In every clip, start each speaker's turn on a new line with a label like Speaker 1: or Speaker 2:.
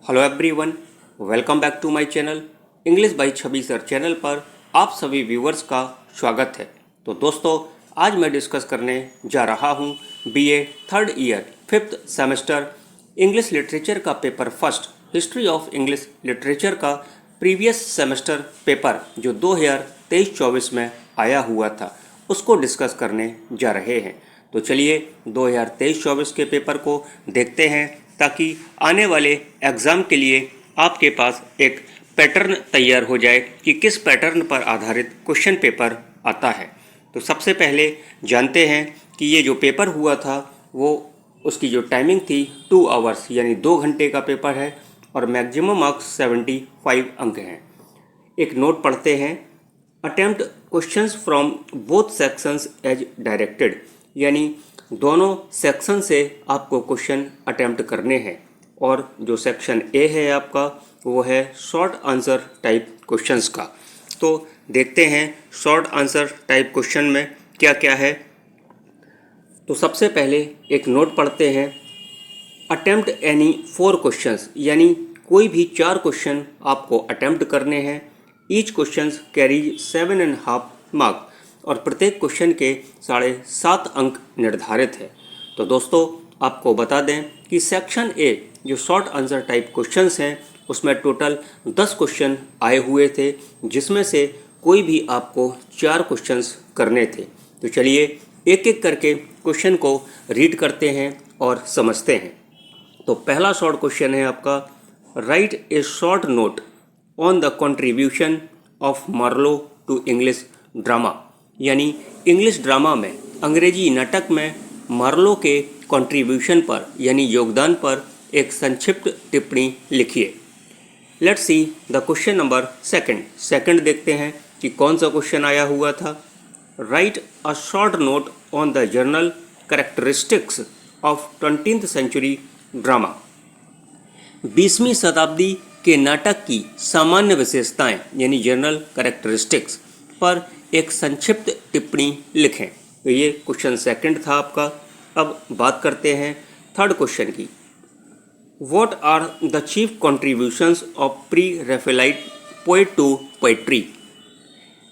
Speaker 1: Hello everyone, welcome back to my channel English by Chhavi sir channel पर आप सभी viewers का स्वागत है। तो दोस्तों, आज मैं डिस्कस करने जा रहा हूं BA third year fifth semester English literature का paper first history of English literature का प्रीवियस सेमेस्टर पेपर जो 2023-24 में आया हुआ था उसको डिस्कस करने जा रहे हैं। तो चलिए 2023-24 के पेपर को देखते हैं ताकि आने वाले एग्ज़ाम के लिए आपके पास एक पैटर्न तैयार हो जाए कि किस पैटर्न पर आधारित क्वेश्चन पेपर आता है। तो सबसे पहले जानते हैं कि ये जो पेपर हुआ था वो उसकी जो टाइमिंग थी 2 आवर्स यानी 2 घंटे का पेपर है और मैक्सिमम मार्क्स 75 अंक हैं। एक नोट पढ़ते हैं, attempt questions from both sections as directed, यानी दोनों सेक्शन से आपको क्वेश्चन अटेम्प्ट करने हैं। और जो सेक्शन ए है आपका वो है शॉर्ट आंसर टाइप क्वेश्चंस का। तो देखते हैं शॉर्ट आंसर टाइप क्वेश्चन में क्या क्या है। तो सबसे पहले एक नोट पढ़ते हैं, अटेम्प्ट एनी 4 क्वेश्चंस, यानी कोई भी 4 क्वेश्चन आपको अटेम्प्ट करने हैं। ईच क्वेश्चन कैरीज 7.5 मार्क और प्रत्येक क्वेश्चन के 7.5 अंक निर्धारित है। तो दोस्तों, आपको बता दें कि सेक्शन ए जो शॉर्ट आंसर टाइप क्वेश्चंस हैं उसमें टोटल 10 क्वेश्चन आए हुए थे, जिसमें से कोई भी आपको 4 क्वेश्चंस करने थे। तो चलिए एक एक करके क्वेश्चन को रीड करते हैं और समझते हैं। तो पहला शॉर्ट क्वेश्चन है आपका, write a short note on the contribution of Marlowe to English drama, यानी इंग्लिश ड्रामा में, अंग्रेजी नाटक में मार्लो के कंट्रीब्यूशन पर यानी योगदान पर एक संक्षिप्त टिप्पणी लिखिए। Let's see the question number second देखते हैं कि कौन सा क्वेश्चन आया हुआ था। Write a short note on the general characteristics of 20th century drama, 20वीं शताब्दी के नाटक की सामान्य विशेषताएं यानी जर्नल कैरेक्टरिस्टिक्स पर एक संक्षिप्त टिप्पणी लिखें। तो ये क्वेश्चन सेकंड था आपका। अब बात करते हैं थर्ड क्वेश्चन की। What are the chief contributions of pre Raphaelite poet to poetry,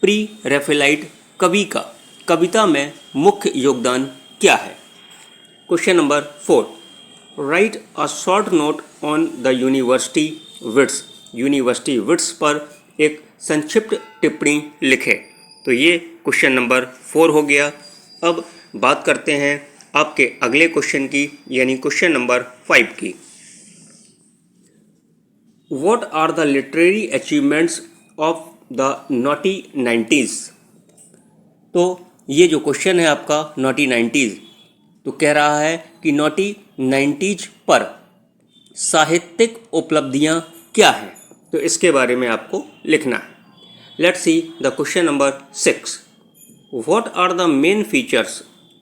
Speaker 1: pre Raphaelite कवि का कविता में मुख्य योगदान क्या है। Question number 4, write a short note on the university wits, university wits पर एक संक्षिप्त टिप्पणी लिखें। तो ये क्वेश्चन नंबर 4 हो गया। अब बात करते हैं आपके अगले क्वेश्चन की, यानी क्वेश्चन नंबर 5 की। What are the literary achievements of the naughty 90s। तो ये जो क्वेश्चन है आपका नॉटी 90s, तो कह रहा है कि नॉटी 90s पर साहित्यिक उपलब्धियां क्या हैं। तो इसके बारे में आपको लिखना है। Let's see the question number 6. What are the main features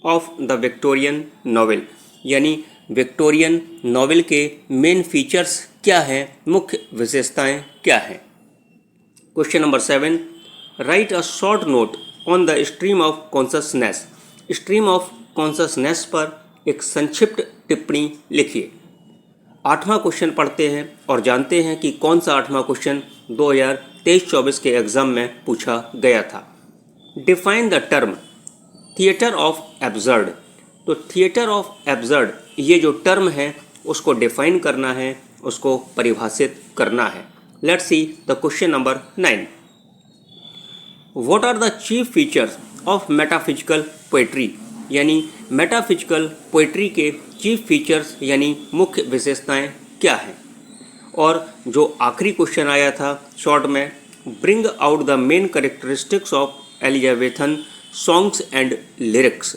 Speaker 1: of the Victorian novel? यानी विक्टोरियन नॉवेल के मेन फीचर्स क्या हैं, मुख्य विशेषताएं क्या हैं। Question number 7, right a short note on the stream of consciousness, stream of consciousness पर एक संक्षिप्त टिप्पणी लिखिए। 8वां क्वेश्चन पढ़ते हैं और जानते हैं कि कौन सा 8वां क्वेश्चन 2023-24 के एग्ज़ाम में पूछा गया था। Define the term theatre of absurd. तो थिएटर ऑफ एब्सर्ड ये जो टर्म है उसको डिफाइन करना है, उसको परिभाषित करना है। Let's see the question number 9, what are the chief features of metaphysical poetry, यानी मेटाफिजिकल पोएट्री के चीफ फीचर्स यानी मुख्य विशेषताएं क्या हैं। और जो आखिरी क्वेश्चन आया था शॉर्ट में, bring out the main characteristics of Elizabethan songs and lyrics,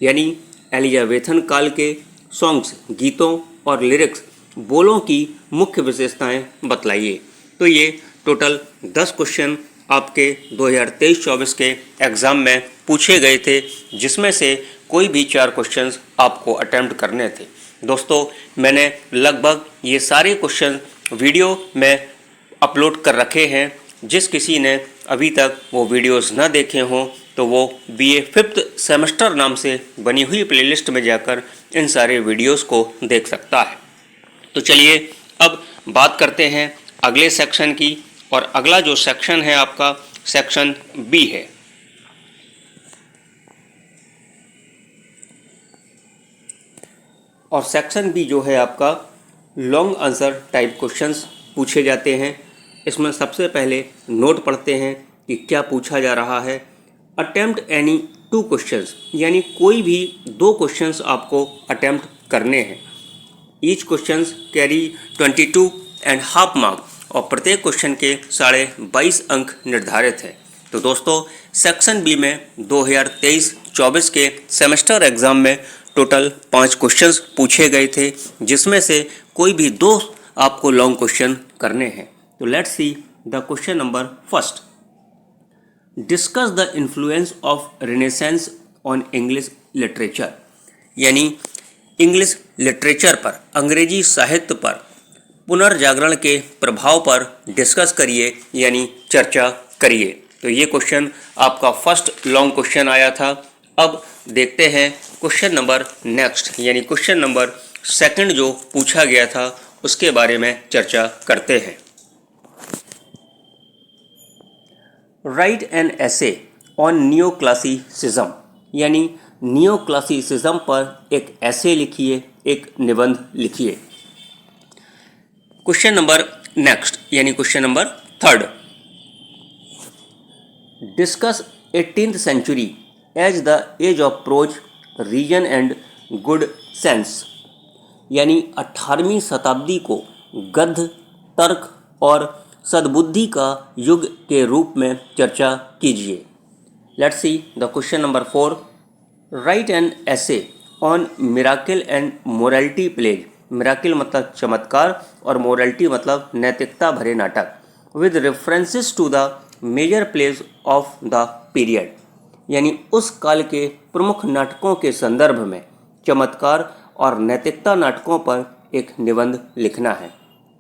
Speaker 1: यानी एलिजाबेथन काल के सॉन्ग्स गीतों और लिरिक्स बोलों की मुख्य विशेषताएं बतलाइए। तो ये टोटल 10 क्वेश्चन आपके 2023-24 के एग्ज़ाम में पूछे गए थे, जिसमें से कोई भी 4 क्वेश्चंस आपको अटेम्प्ट करने थे। दोस्तों, मैंने लगभग ये सारे क्वेश्चन वीडियो में अपलोड कर रखे हैं। जिस किसी ने अभी तक वो वीडियोस ना देखे हों तो वो बीए फिफ्थ सेमेस्टर नाम से बनी हुई प्लेलिस्ट में जाकर इन सारे वीडियोस को देख सकता है। तो चलिए अब बात करते हैं अगले सेक्शन की, और अगला जो सेक्शन है आपका सेक्शन बी है। और सेक्शन बी जो है आपका लॉन्ग आंसर टाइप क्वेश्चंस पूछे जाते हैं। इसमें सबसे पहले नोट पढ़ते हैं कि क्या पूछा जा रहा है। अटेम्प्ट एनी 2 क्वेश्चंस, यानी कोई भी 2 क्वेश्चंस आपको अटेम्प्ट करने हैं। ईच क्वेश्चंस कैरी 22.5 मार्क, और प्रत्येक क्वेश्चन के 22.5 अंक निर्धारित हैं। तो दोस्तों सेक्शन बी में 2023-24 के सेमेस्टर एग्ज़ाम में टोटल 5 क्वेश्चंस पूछे गए थे, जिसमें से कोई भी 2 आपको लॉन्ग क्वेश्चन करने हैं। तो let's see the question number first. Discuss the influence of renaissance on English literature, यानी इंग्लिश लिटरेचर पर, अंग्रेजी साहित्य पर पुनर्जागरण के प्रभाव पर डिस्कस करिए, यानी चर्चा करिए। तो ये क्वेश्चन आपका फर्स्ट लॉन्ग क्वेश्चन आया था। अब देखते हैं क्वेश्चन नंबर नेक्स्ट, यानी क्वेश्चन नंबर सेकंड जो पूछा गया था उसके बारे में चर्चा करते हैं। Write an essay on neo classicism, यानी नियो क्लासिसिज्म पर एक ऐसे लिखिए, एक निबंध लिखिए। क्वेश्चन नंबर नेक्स्ट, यानी question number third. Discuss 18th century as the age of prose, reason and good sense, यानी 18वीं शताब्दी को गद्य, तर्क और सद्बुद्धि का युग के रूप में चर्चा कीजिए। Let's see the question number 4। Write an essay on miracle and morality plays, miracle मतलब चमत्कार और मोरालिटी मतलब नैतिकता भरे नाटक, with references to the major plays of the period, यानी उस काल के प्रमुख नाटकों के संदर्भ में चमत्कार और नैतिकता नाटकों पर एक निबंध लिखना है।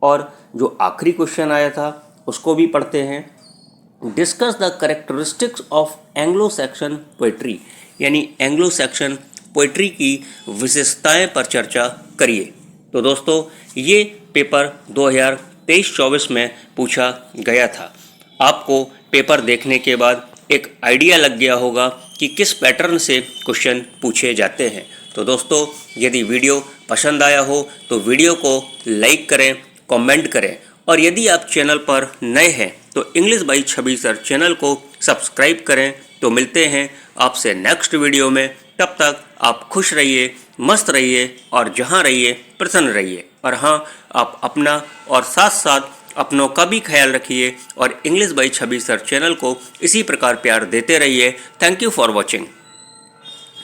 Speaker 1: और जो आखिरी क्वेश्चन आया था उसको भी पढ़ते हैं। Discuss the characteristics of Anglo Saxon poetry, यानी एंग्लो सैक्सन पोइट्री की विशेषताएं पर चर्चा करिए। तो दोस्तों ये पेपर 2023-24 में पूछा गया था। आपको पेपर देखने के बाद एक आइडिया लग गया होगा कि किस पैटर्न से क्वेश्चन पूछे जाते हैं। तो दोस्तों यदि वीडियो पसंद आया हो तो वीडियो को लाइक करें, कमेंट करें, और यदि आप चैनल पर नए हैं तो English by Chhavi sir channel को सब्सक्राइब करें। तो मिलते हैं आपसे नेक्स्ट वीडियो में। तब तक आप खुश रहिए, मस्त रहिए और जहाँ रहिए प्रसन्न रहिए। और हाँ, आप अपना और साथ साथ अपनों का भी ख्याल रखिए और English by Chhavi sir channel को इसी प्रकार प्यार देते रहिए। Thank you for watching.